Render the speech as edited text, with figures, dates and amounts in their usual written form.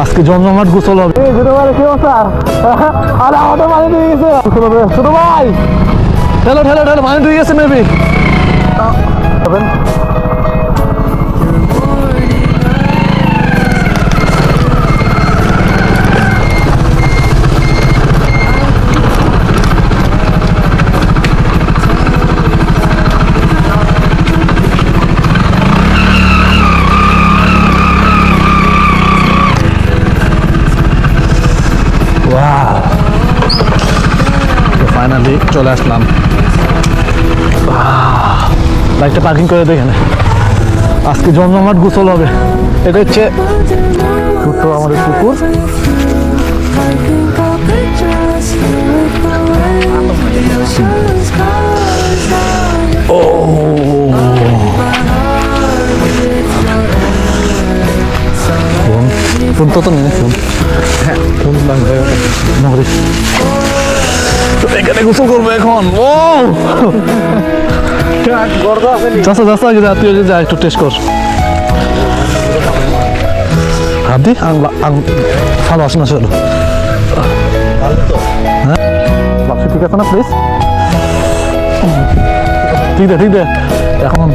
আজকে জমজমাট গোসল হবে। ছোট ভাই ঠেলো ঠেলো ঠেলো, পানি ঢুকে গেছে মেবি। ফাইনালি চলে আসলাম, বাইকটা পার্কিং করে দেখেন। আজকে জমজমাট গোসল হবে। এটা হচ্ছে ছোট্ট আমাদের পুকুর। ও ফোন তো নেই, ফোন ফোন লাগবে। এখানে গোসল করবো এখন। ও চাষা চাষা তুই যা একটু টেস্ট কর। হাতি ভালো আসে না চলো। হ্যাঁ বাক্স ঠিক আছে না প্লিজ? ঠিক দে ঠিক দে এখন।